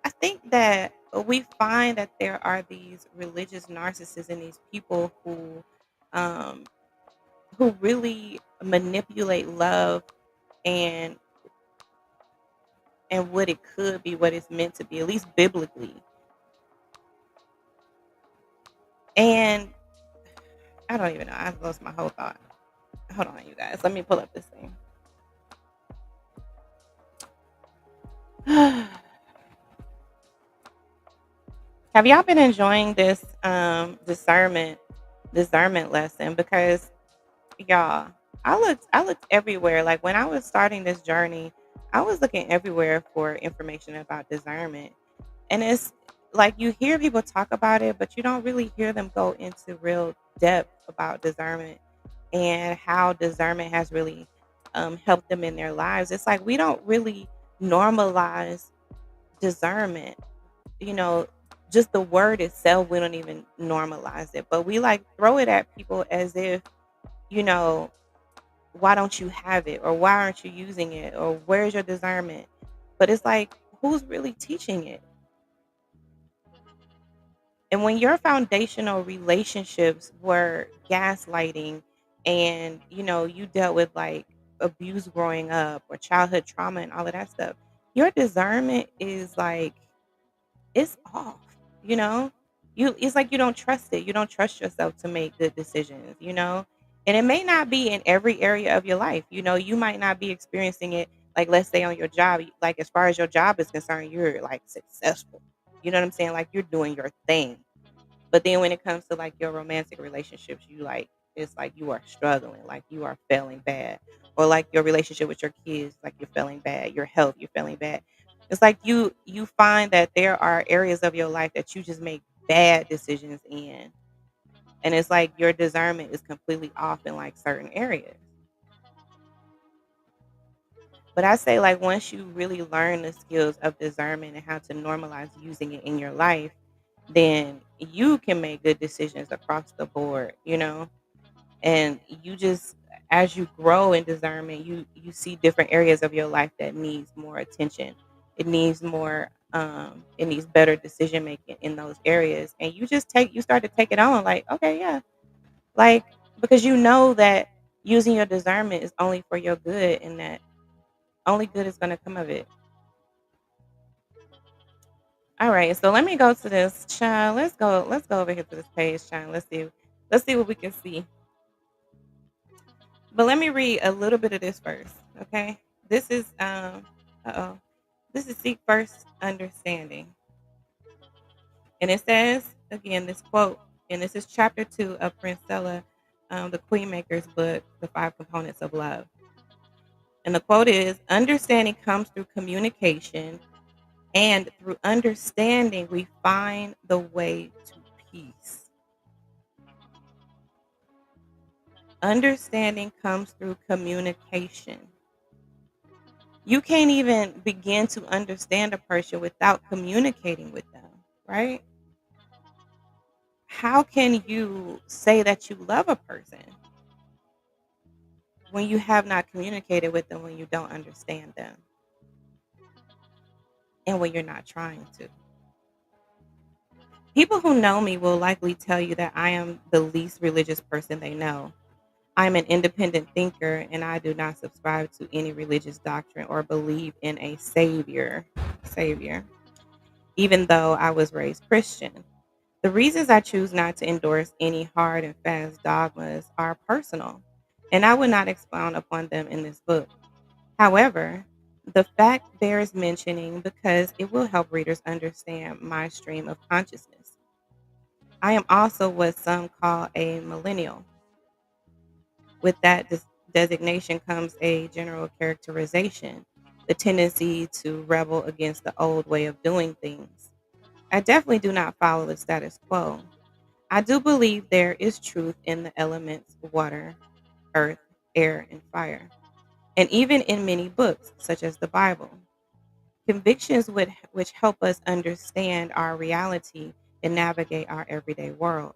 I think that we find that there are these religious narcissists and these people um, who really manipulate love and what it could be, what it's meant to be, at least biblically. And I don't even know. I lost my whole thought. Hold on, you guys. Let me pull up this thing. Have y'all been enjoying this discernment lesson? Because y'all, I looked everywhere. Like when I was starting this journey, I was looking everywhere for information about discernment. And it's like you hear people talk about it, but you don't really hear them go into real depth about discernment and how discernment has really helped them in their lives. It's like we don't really normalize discernment. You know, just the word itself, we don't even normalize it, but we like throw it at people as if, you know, why don't you have it, or why aren't you using it, or where's your discernment? But it's like, who's really teaching it? And when your foundational relationships were gaslighting, and you dealt with like abuse growing up or childhood trauma and all of that stuff, your discernment is like it's off, you know? It's like you don't trust it. You don't trust yourself to make good decisions, you know? And it may not be in every area of your life. You know, you might not be experiencing it like let's say on your job, like as far as your job is concerned, you're like successful. You know what I'm saying? Like you're doing your thing. But then when it comes to like your romantic relationships, you like it's like you are struggling, like you are failing bad. Or like your relationship with your kids, like you're failing bad, your health, you're failing bad. It's like you find that there are areas of your life that you just make bad decisions in. And it's like your discernment is completely off in like certain areas. But I say like once you really learn the skills of discernment and how to normalize using it in your life, then you can make good decisions across the board, you know? And you just as you grow in discernment, you see different areas of your life that needs more attention. It needs more it needs better decision making in those areas. And you start to take it on like, okay, yeah. Like because you know that using your discernment is only for your good and that only good is gonna come of it. All right, so let me go to this child. Let's go over here to this page, child. Let's see what we can see. But let me read a little bit of this first, okay? This is uh-oh. This is seek first understanding. And it says again this quote, and this is chapter 2 of Princella, the Queenmaker's book, The Five Components of Love. And the quote is understanding comes through communication, and through understanding we find the way to peace. Understanding comes through communication. You can't even begin to understand a person without communicating with them, right? How can you say that you love a person when you have not communicated with them, when you don't understand them, and when you're not trying to? People who know me will likely tell you that I am the least religious person they know. I'm an independent thinker and I do not subscribe to any religious doctrine or believe in a savior, even though I was raised Christian. The reasons I choose not to endorse any hard and fast dogmas are personal, and I will not expound upon them in this book. However, the fact bears mentioning because it will help readers understand my stream of consciousness. I am also what some call a millennial. With that designation comes a general characterization, the tendency to rebel against the old way of doing things. I definitely do not follow the status quo. I do believe there is truth in the elements water, earth, air, and fire, and even in many books, such as the Bible. Convictions which help us understand our reality and navigate our everyday world.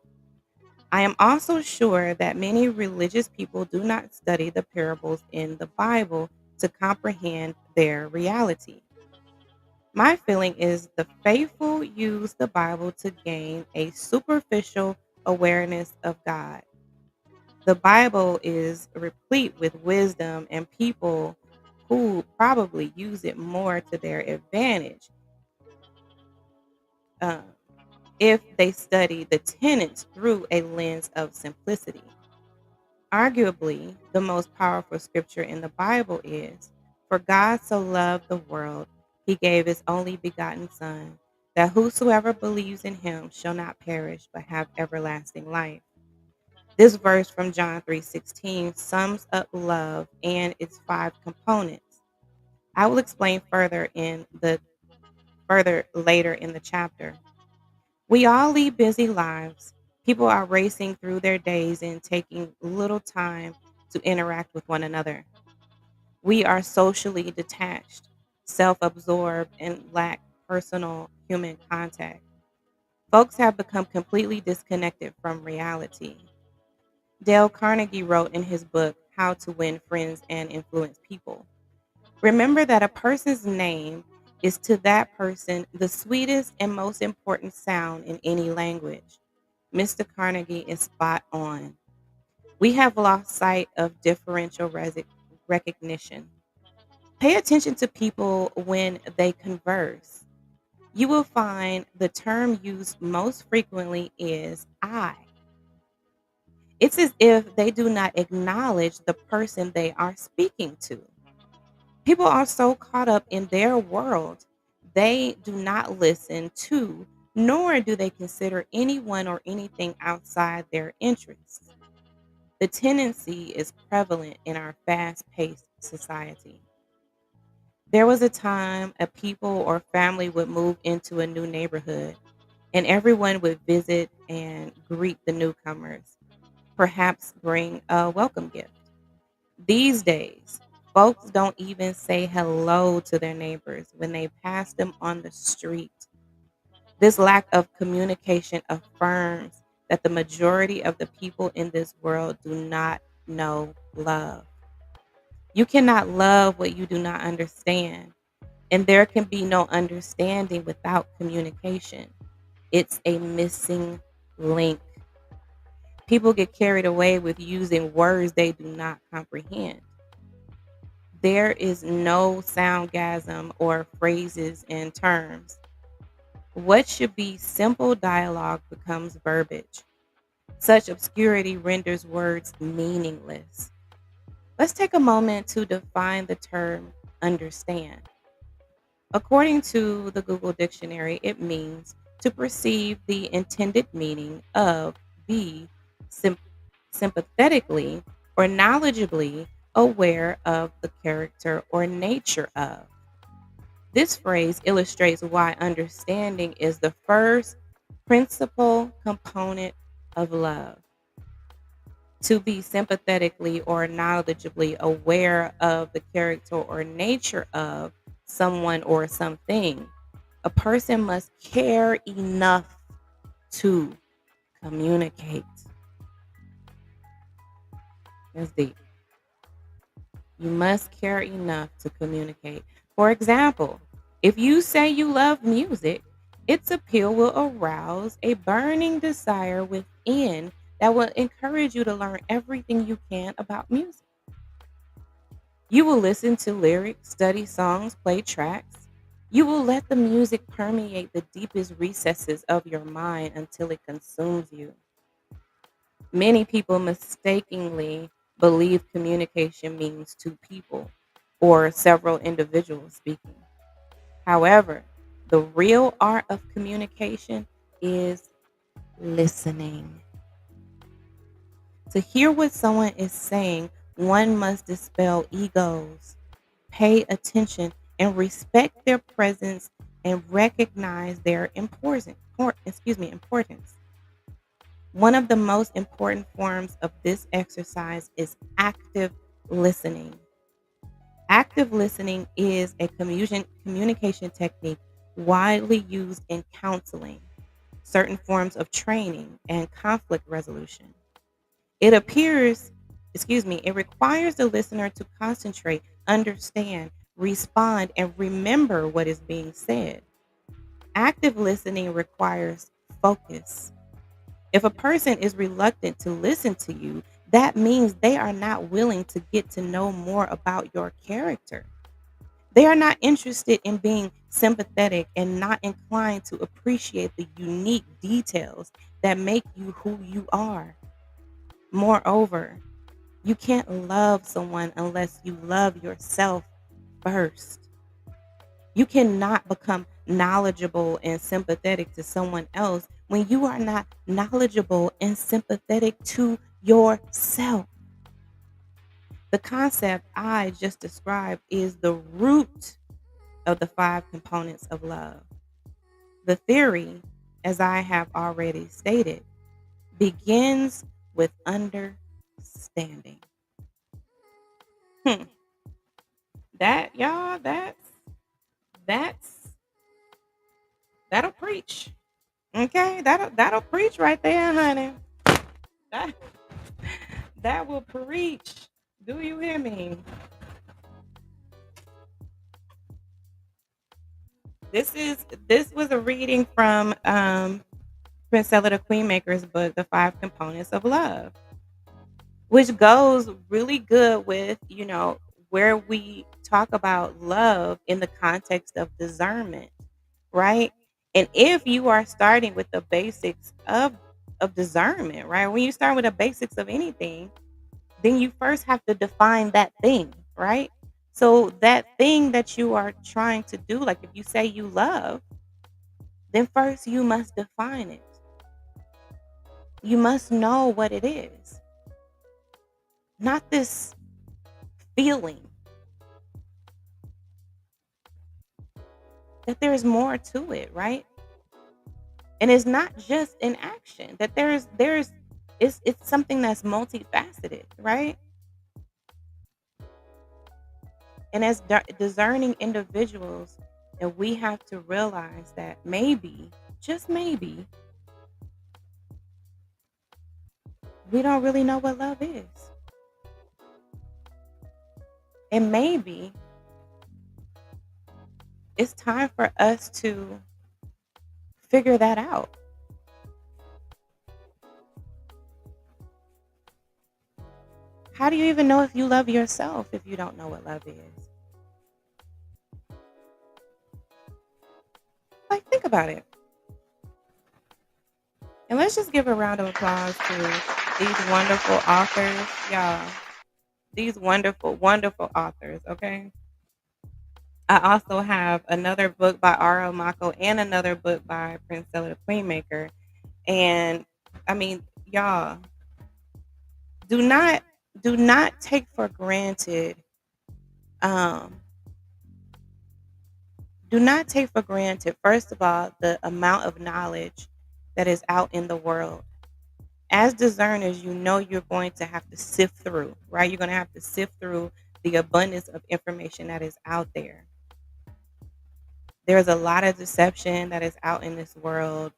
I am also sure that many religious people do not study the parables in the Bible to comprehend their reality. My feeling is the faithful use the Bible to gain a superficial awareness of God. The Bible is replete with wisdom and people who probably use it more to their advantage uh, if they study the tenets through a lens of simplicity. Arguably, the most powerful scripture in the Bible is for God so loved the world, he gave his only begotten Son, that whosoever believes in him shall not perish but have everlasting life. This verse from John 3:16 sums up love and its five components. I will explain further later in the chapter. We all lead busy lives. People are racing through their days and taking little time to interact with one another. We are socially detached, self absorbed, and lack personal human contact. Folks have become completely disconnected from reality. Dale Carnegie wrote in his book, How to Win Friends and Influence People. Remember that a person's name is to that person the sweetest and most important sound in any language. Mr. Carnegie is spot on. We have lost sight of differential recognition. Pay attention to people when they converse. You will find the term used most frequently is I. It's as if they do not acknowledge the person they are speaking to. People are so caught up in their world, they do not listen to, nor do they consider anyone or anything outside their interests. The tendency is prevalent in our fast paced society. There was a time a people or family would move into a new neighborhood and everyone would visit and greet the newcomers, perhaps bring a welcome gift. These days, folks don't even say hello to their neighbors when they pass them on the street. This lack of communication affirms that the majority of the people in this world do not know love. You cannot love what you do not understand, and there can be no understanding without communication. It's a missing link. People get carried away with using words they do not comprehend. There is no soundgasm or phrases and terms. What should be simple dialogue becomes verbiage. Such obscurity renders words meaningless. Let's take a moment to define the term understand. According to the Google Dictionary, it means to perceive the intended meaning of, be sym- sympathetically or knowledgeably aware of the character or nature of. This phrase illustrates why understanding is the first principal component of love. To be sympathetically or knowledgeably aware of the character or nature of someone or something, a person must care enough to communicate. That's deep. You must care enough to communicate. For example, if you say you love music, its appeal will arouse a burning desire within that will encourage you to learn everything you can about music. You will listen to lyrics, study songs, play tracks. You will let the music permeate the deepest recesses of your mind until it consumes you. Many people mistakenly believe communication means two people or several individuals speaking. However, the real art of communication is listening. To hear what someone is saying, one must dispel egos, pay attention, and respect their presence and recognize their importance. One of the most important forms of this exercise is active listening. Active listening is a communication technique widely used in counseling, certain forms of training, and conflict resolution. It appears, it requires the listener to concentrate, understand, respond, and remember what is being said. Active listening requires focus. If a person is reluctant to listen to you, that means they are not willing to get to know more about your character. They are not interested in being sympathetic and not inclined to appreciate the unique details that make you who you are. Moreover, you can't love someone unless you love yourself first. You cannot become knowledgeable and sympathetic to someone else when you are not knowledgeable and sympathetic to yourself. The concept I just described is the root of the five components of love. The theory, as I have already stated, begins with understanding. Hmm. That y'all, that's that'll preach. Okay, that'll preach right there, honey. That that will preach. Do you hear me? This was a reading from Princella the Queenmaker's book, The Five Components of Love, which goes really good with where we talk about love in the context of discernment, right? And if you are starting with the basics of discernment, right? When you start with the basics of anything, then you first have to define that thing, right? So that thing that you are trying to do, like if you say you love, then first you must define it. You must know what it is, not this feeling, that there is more to it, right? And it's not just an action, that there's it's something that's multifaceted, right? And as discerning individuals, and we have to realize that maybe, just maybe, we don't really know what love is. And maybe it's time for us to figure that out. How do you even know if you love yourself if you don't know what love is? Like, think about it. And let's just give a round of applause to these wonderful authors, y'all. These wonderful, wonderful authors, okay? I also have another book by R.L. Maco and another book by Princella the Queenmaker. And I mean, y'all, do not do not take for granted um do not take for granted, first of all, the amount of knowledge that is out in the world. As discerners, you know you're going to have to sift through, right? You're going to have to sift through the abundance of information that is out there. There's a lot of deception that is out in this world,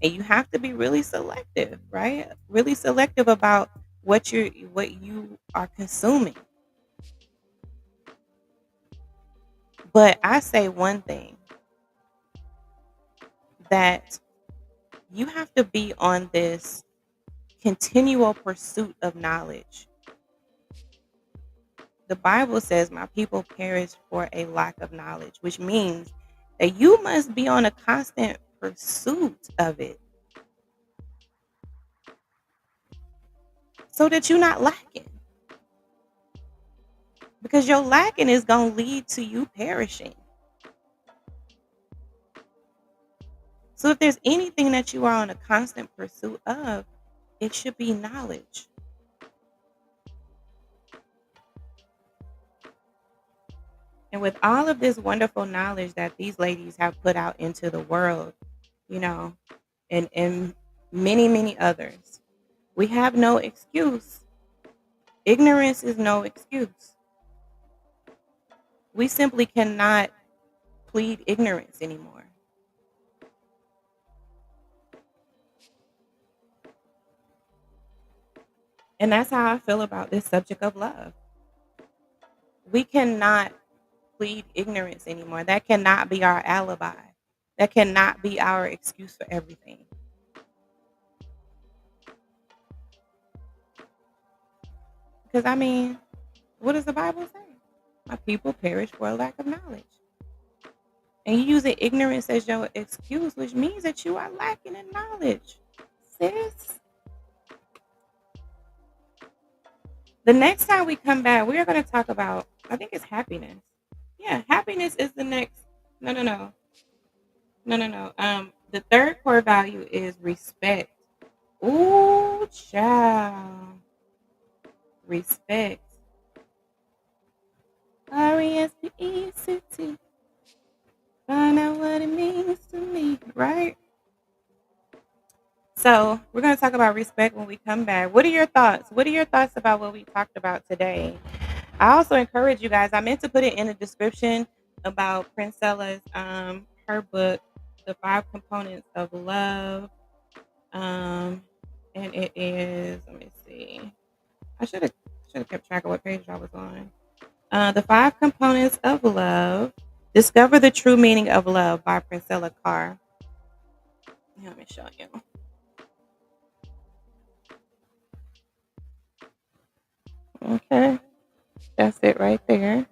and you have to be really selective, right? Really selective about what you are consuming. But I say one thing, that you have to be on this continual pursuit of knowledge. The Bible says, "My people perish for a lack of knowledge," which means that you must be on a constant pursuit of it so that you're not lacking. Because your lacking is going to lead to you perishing. So if there's anything that you are on a constant pursuit of, it should be knowledge. And with all of this wonderful knowledge that these ladies have put out into the world, you know, and many, many others, we have no excuse. Ignorance is no excuse. We simply cannot plead ignorance anymore. And that's how I feel about this subject of love. We cannot plead ignorance anymore. That cannot be our alibi. That cannot be our excuse for everything. Because, I mean, what does the Bible say? My people perish for a lack of knowledge. And you using ignorance as your excuse, which means that you are lacking in knowledge. Sis. The next time we come back, we are going to talk about, I think it's happiness. Yeah, happiness is the next. No, no, no. No, no, no. The third core value is respect. Ooh, child. Respect. RESPECT. Find out what it means to me, right? So we're going to talk about respect when we come back. What are your thoughts? What are your thoughts about what we talked about today? I also encourage you guys. I meant to put it in the description about Princella's her book, The Five Components of Love. And it is, let me see. I should have kept track of what page I was on. The Five Components of Love. Discover the True Meaning of Love by Princella Carr. Let me show you. Okay. That's it right there.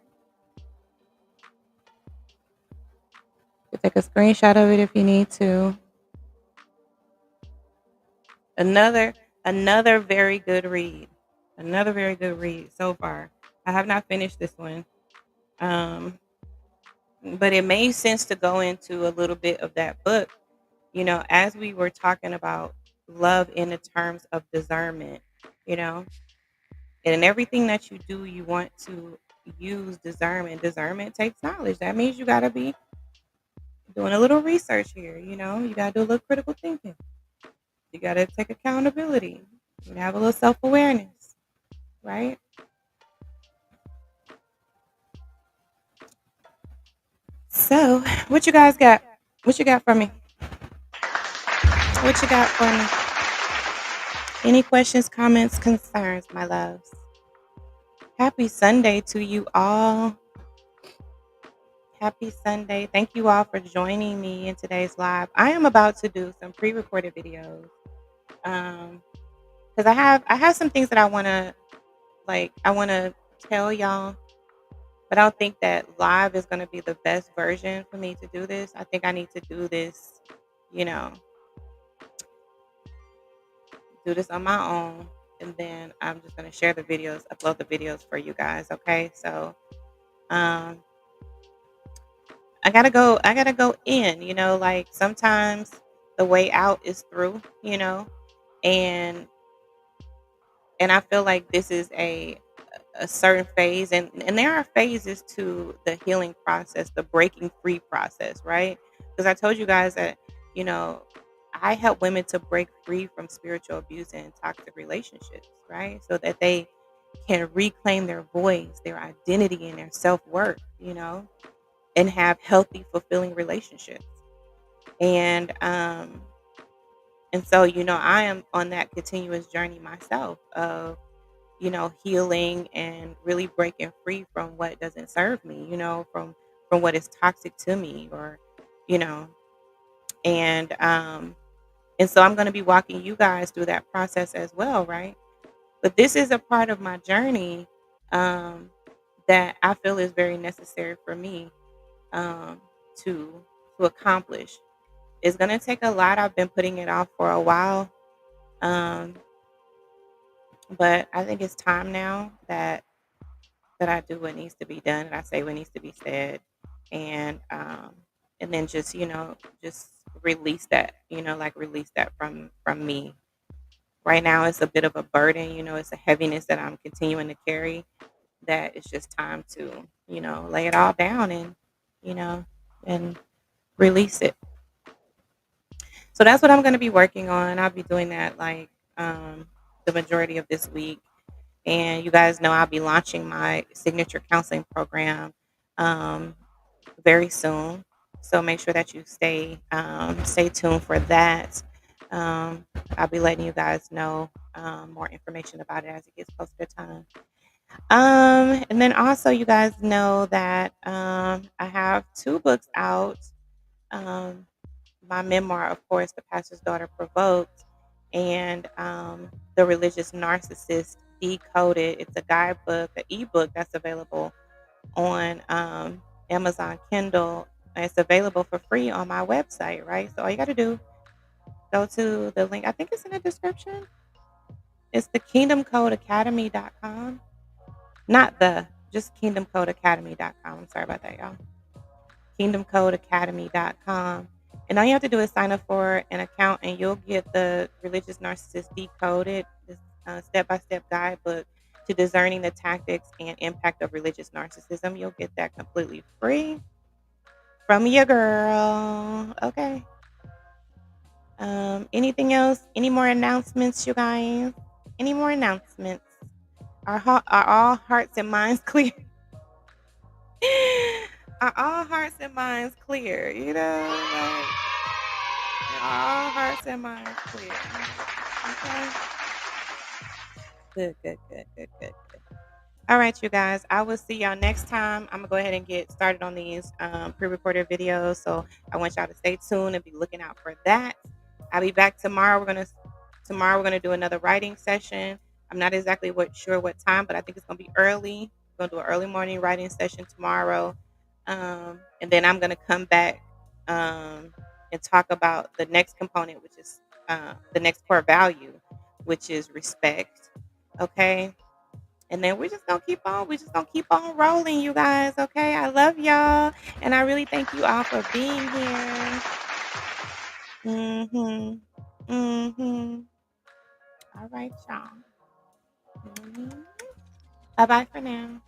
You take a screenshot of it if you need to. Another another very good read. Another very good read so far. I have not finished this one. Um, but it made sense to go into a little bit of that book, as we were talking about love in the terms of discernment, you know, and in everything that you do, you want to use discernment. Discernment takes knowledge. That means you got to be doing a little research here, you got to do a little critical thinking. You got to take accountability and have a little self awareness, right? So, what you guys got? What you got for me? What you got for me? Any questions, comments, concerns, my loves? Happy Sunday to you all. Happy Sunday. Thank you all for joining me in today's live. I am about to do some pre-recorded videos. Because I have some things that I want to tell y'all, but I don't think that live is going to be the best version for me to do this. I think I need to you know, do this on my own, and then I'm just going to share the videos, upload the videos for you guys, okay? So, um I gotta go in, like sometimes the way out is through, and I feel like this is a certain phase, and there are phases to the healing process, the breaking free process, right? Because I told you guys that, you know, I help women to break free from spiritual abuse and toxic relationships, right? So that they can reclaim their voice, their identity, and their self-worth, and have healthy, fulfilling relationships. And so, I am on that continuous journey myself of, healing and really breaking free from what doesn't serve me, from what is toxic to me, or, you know, and so I'm going to be walking you guys through that process as well, right? But this is a part of my journey, um that I feel is very necessary for me, um to accomplish. It's going to take a lot. I've been putting it off for a while, um but I think it's time now that I do what needs to be done, and I say what needs to be said, and then just, just release that, like release that from me. Right now, it's a bit of a burden. It's a heaviness that I'm continuing to carry. That it's just time to, lay it all down, and, you know, and release it. So that's what I'm going to be working on. I'll be doing that like, the majority of this week. And you guys know I'll be launching my signature counseling program, um, very soon. So make sure that you stay tuned for that. Um, I'll be letting you guys know, more information about it as it gets closer to time. And then also, you guys know that, I have two books out. Um, my memoir, of course, The Pastor's Daughter Provoked, and, The Religious Narcissist Decoded. It's a guidebook, an ebook that's available on, Amazon Kindle. And it's available for free on my website, right? So all you got to do, go to the link. I think it's in the description. It's the kingdomcodeacademy.com. Not just kingdomcodeacademy.com. I'm sorry about that, y'all. kingdomcodeacademy.com. And all you have to do is sign up for an account, and you'll get the Religious Narcissist Decoded, this step-by-step guidebook to discerning the tactics and impact of religious narcissism. You'll get that completely free from your girl. Okay. Anything else? Any more announcements, you guys? Any more announcements? Are all hearts and minds clear? Are all hearts and minds clear? Like, are all hearts and minds clear? Okay. Good, good, good, good, good, good. All right, you guys. I will see y'all next time. I'm gonna go ahead and get started on these, pre-recorded videos. So I want y'all to stay tuned and be looking out for that. I'll be back tomorrow. We're gonna do another writing session. I'm not exactly sure what time, but I think it's gonna be early. Gonna do an early morning writing session tomorrow, and then I'm gonna come back and talk about the next component, which is the next core value, which is respect. Okay, and then we're just gonna keep on. We're just gonna keep on rolling, you guys. Okay, I love y'all, and I really thank you all for being here. Mhm. Mhm. All right, y'all. Mhm. Bye bye for now.